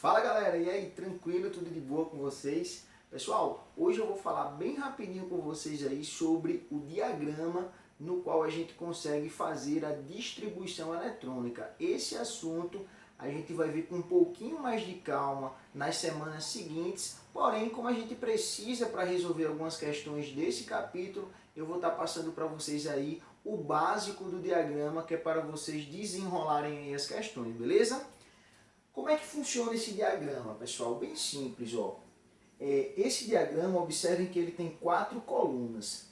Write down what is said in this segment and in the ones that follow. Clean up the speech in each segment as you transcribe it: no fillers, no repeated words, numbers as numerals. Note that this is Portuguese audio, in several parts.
Fala galera, e aí, tranquilo, tudo de boa com vocês? Pessoal, hoje eu vou falar bem rapidinho com vocês aí sobre o diagrama no qual a gente consegue fazer a distribuição eletrônica. Esse assunto a gente vai ver com um pouquinho mais de calma nas semanas seguintes, porém, como a gente precisa para resolver algumas questões desse capítulo, eu vou estar passando para vocês aí o básico do diagrama, que é para vocês desenrolarem aí as questões, beleza? Como é que funciona esse diagrama, pessoal? Bem simples, ó. Esse diagrama, observem que ele tem 4 colunas.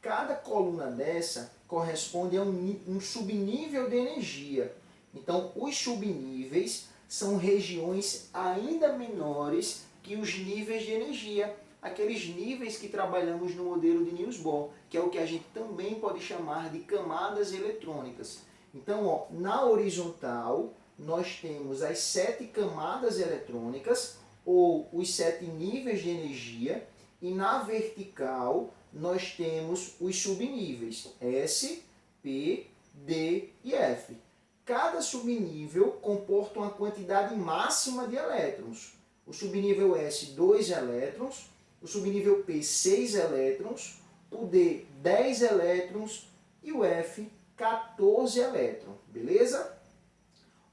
Cada coluna dessa corresponde a um subnível de energia. Então, os subníveis são regiões ainda menores que os níveis de energia. Aqueles níveis que trabalhamos no modelo de Niels Bohr, que é o que a gente também pode chamar de camadas eletrônicas. Então, ó, na horizontal, nós temos as 7 camadas eletrônicas, ou os 7 níveis de energia, e na vertical nós temos os subníveis S, P, D e F. Cada subnível comporta uma quantidade máxima de elétrons. O subnível S, 2 elétrons, o subnível P, 6 elétrons, o D, 10 elétrons e o F, 14 elétrons, beleza?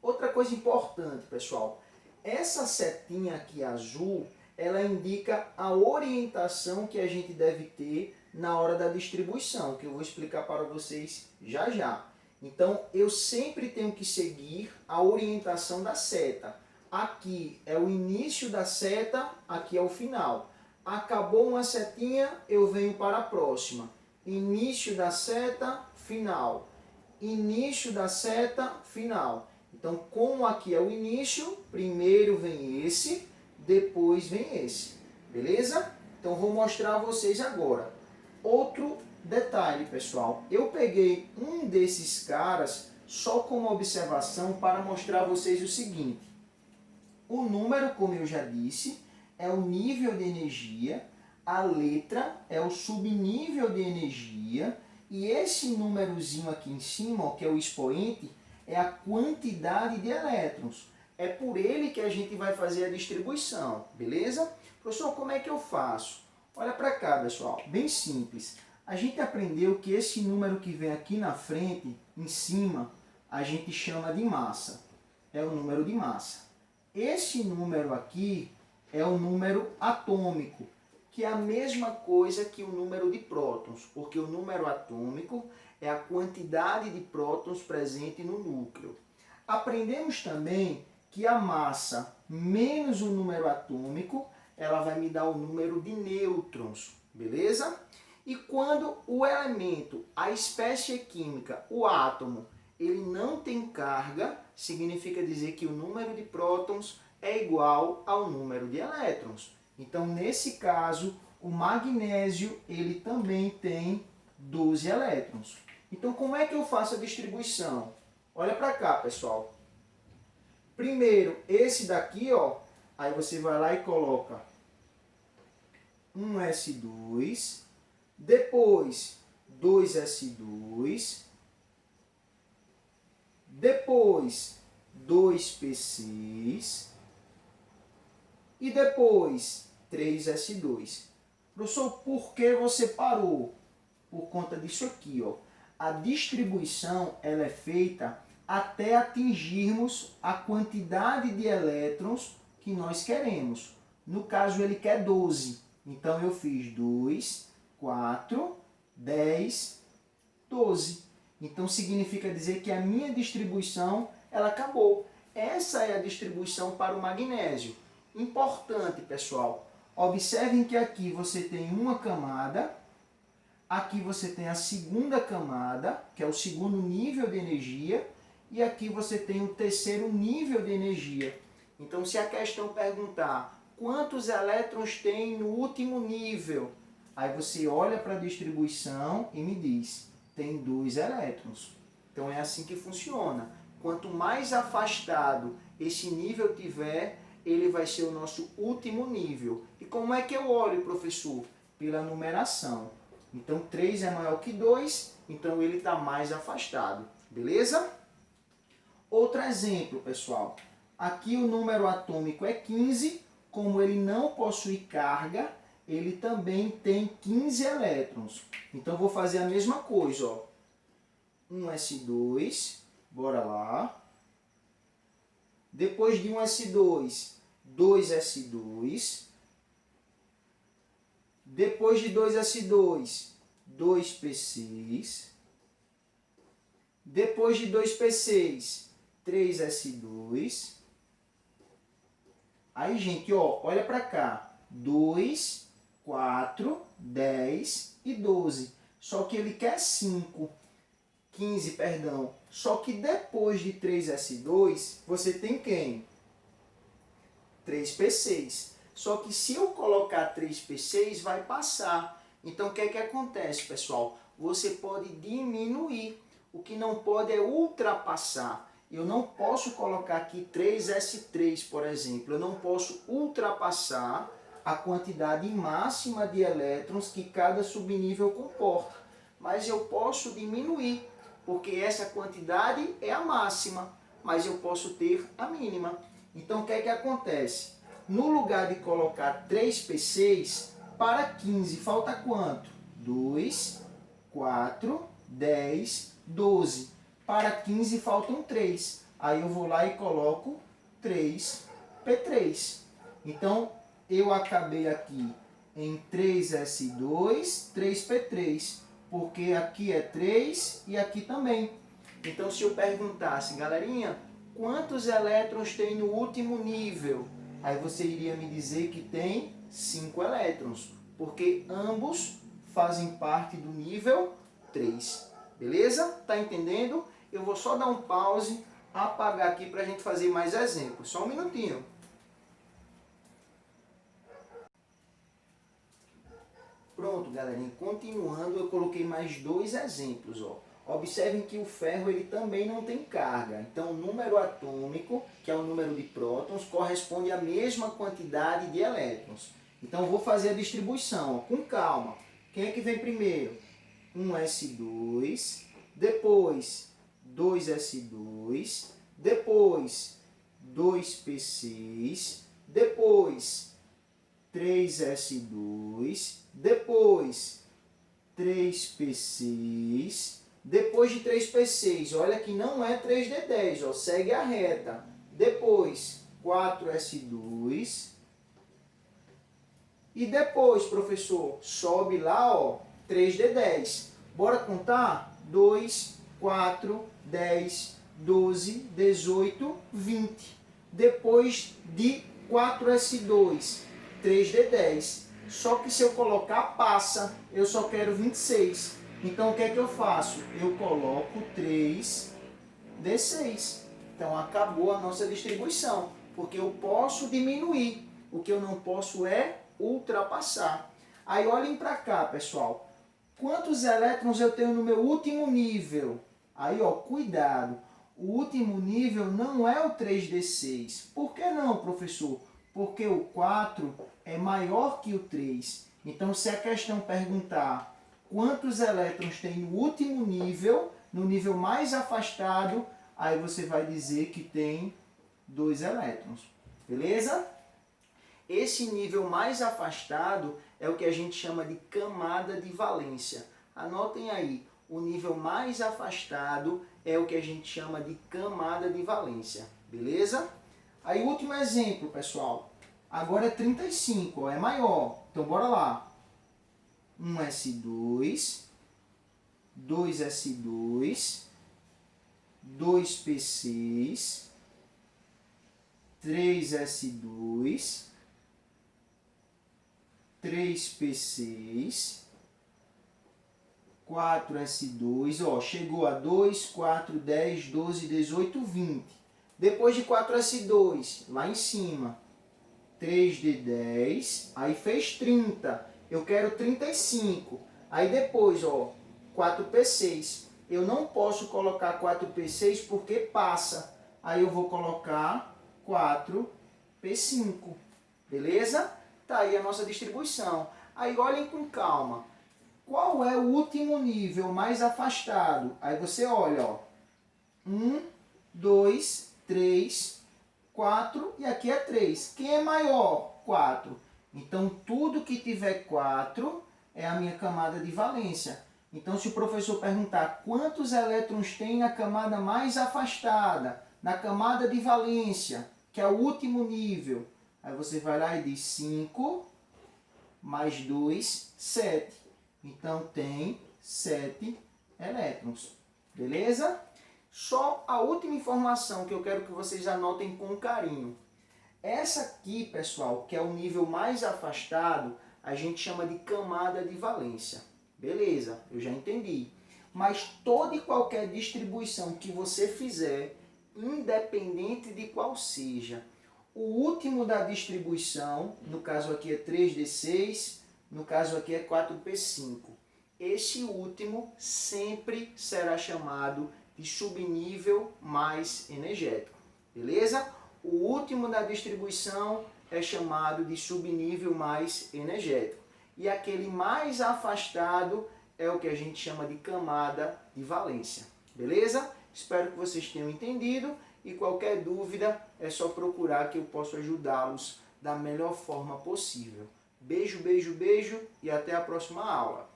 Outra coisa importante, pessoal, essa setinha aqui azul, ela indica a orientação que a gente deve ter na hora da distribuição, que eu vou explicar para vocês já já. Então, eu sempre tenho que seguir a orientação da seta. Aqui é o início da seta, aqui é o final. Acabou uma setinha, eu venho para a próxima. Início da seta, final. Início da seta, final. Então, como aqui é o início, primeiro vem esse, depois vem esse. Beleza? Então, vou mostrar a vocês agora. Outro detalhe, pessoal. Eu peguei um desses caras só como observação para mostrar a vocês o seguinte. O número, como eu já disse, é o nível de energia. A letra é o subnível de energia. E esse númerozinho aqui em cima, ó, que é o expoente, é a quantidade de elétrons. É por ele que a gente vai fazer a distribuição, beleza? Professor, como é que eu faço? Olha para cá, pessoal, bem simples. A gente aprendeu que esse número que vem aqui na frente, em cima, a gente chama de massa. É o número de massa. Esse número aqui é o número atômico, que é a mesma coisa que o número de prótons, porque o número atômico é a quantidade de prótons presente no núcleo. Aprendemos também que a massa menos o número atômico, ela vai me dar o número de nêutrons, beleza? E quando o elemento, a espécie química, o átomo, ele não tem carga, significa dizer que o número de prótons é igual ao número de elétrons. Então, nesse caso, o magnésio ele também tem 12 elétrons. Então, como é que eu faço a distribuição? Olha para cá, pessoal. Primeiro, esse daqui, ó, aí você vai lá e coloca um S2, depois 2S2, depois 2P6 e depois 3S2. Professor, por que você parou? Por conta disso aqui, ó. A distribuição ela é feita até atingirmos a quantidade de elétrons que nós queremos. No caso, ele quer 12. Então, eu fiz 2, 4, 10, 12. Então, significa dizer que a minha distribuição ela acabou. Essa é a distribuição para o magnésio. Importante, pessoal. Observem que aqui você tem uma camada. Aqui você tem a segunda camada, que é o segundo nível de energia, e aqui você tem o terceiro nível de energia. Então, se a questão perguntar quantos elétrons tem no último nível, aí você olha para a distribuição e me diz, tem 2 elétrons. Então, é assim que funciona. Quanto mais afastado esse nível tiver, ele vai ser o nosso último nível. E como é que eu olho, professor? Pela numeração. Então, 3 é maior que 2, então ele está mais afastado. Beleza? Outro exemplo, pessoal. Aqui o número atômico é 15, como ele não possui carga, ele também tem 15 elétrons. Então vou fazer a mesma coisa, ó. 1s2, bora lá. Depois de 1s2, 2s2. Depois de 2s2, 2p6. Depois de 2p6, 3s2. Aí, gente, ó, olha para cá. 2, 4, 10 e 12. Só que ele quer 15, perdão. Só que depois de 3s2, você tem quem? 3p6. Só que se eu colocar 3p6, vai passar. Então, o que é que acontece, pessoal? Você pode diminuir. O que não pode é ultrapassar. Eu não posso colocar aqui 3s3, por exemplo. Eu não posso ultrapassar a quantidade máxima de elétrons que cada subnível comporta. Mas eu posso diminuir, porque essa quantidade é a máxima, mas eu posso ter a mínima. Então, o que é que acontece? No lugar de colocar 3p6, para 15, falta quanto? 2, 4, 10, 12. Para 15 faltam 3. Aí eu vou lá e coloco 3p3. Então, eu acabei aqui em 3s2, 3p3. Porque aqui é 3 e aqui também. Então, se eu perguntasse, galerinha, quantos elétrons tem no último nível? Aí você iria me dizer que tem 5 elétrons. Porque ambos fazem parte do nível 3. Beleza? Tá entendendo? Eu vou só dar um pause, apagar aqui para a gente fazer mais exemplos. Só um minutinho. Pronto, galerinha. Continuando, eu coloquei mais 2 exemplos. Ó. Observem que o ferro ele também não tem carga. Então, o número atômico, que é o número de prótons, corresponde à mesma quantidade de elétrons. Então, eu vou fazer a distribuição. Ó, com calma. Quem é que vem primeiro? 1s2, depois 2s2, depois 2p6, depois 3s2, depois 3p6, depois de 3p6, olha que não é 3d10, ó, segue a reta. Depois 4s2 e depois, professor, sobe lá, ó, 3d10. Bora contar? 2, 4, 10, 12, 18, 20. Depois de 4s2, 3d10. Só que se eu colocar passa, eu só quero 26. Então o que é que eu faço? Eu coloco 3d6. Então acabou a nossa distribuição, porque eu posso diminuir. O que eu não posso é ultrapassar. Aí olhem para cá, pessoal. Quantos elétrons eu tenho no meu último nível? Aí, ó, cuidado. O último nível não é o 3d6. Por que não, professor? Porque o 4 é maior que o 3. Então, se a questão perguntar quantos elétrons tem no último nível, no nível mais afastado, aí você vai dizer que tem 2 elétrons. Beleza? Esse nível mais afastado é o que a gente chama de camada de valência. Anotem aí, o nível mais afastado é o que a gente chama de camada de valência. Beleza? Aí o último exemplo, pessoal. Agora é 35, ó, é maior. Então bora lá. 1s2, 2s2, 2p6, 3s2, 3p6, 4s2, ó, chegou a 2, 4, 10, 12, 18, 20. Depois de 4s2, lá em cima, 3d10, aí fez 30. Eu quero 35. Aí depois, ó, 4p6. Eu não posso colocar 4p6 porque passa. Aí eu vou colocar 4p5. Beleza? Tá aí a nossa distribuição. Aí olhem com calma. Qual é o último nível mais afastado? Aí você olha, ó. 1, 2, 3, 4 e aqui é 3. Quem é maior? 4. Então, tudo que tiver 4 é a minha camada de valência. Então, se o professor perguntar quantos elétrons tem na camada mais afastada, na camada de valência, que é o último nível, aí você vai lá e diz 5 mais 2, 7. Então, tem 7 elétrons. Beleza? Só a última informação que eu quero que vocês anotem com carinho. Essa aqui, pessoal, que é o nível mais afastado, a gente chama de camada de valência. Beleza, eu já entendi. Mas toda e qualquer distribuição que você fizer, independente de qual seja, o último da distribuição, no caso aqui é 3D6, no caso aqui é 4P5. Esse último sempre será chamado de subnível mais energético. Beleza? O último da distribuição é chamado de subnível mais energético. E aquele mais afastado é o que a gente chama de camada de valência. Beleza? Espero que vocês tenham entendido e qualquer dúvida é só procurar que eu posso ajudá-los da melhor forma possível. Beijo, beijo, beijo e até a próxima aula.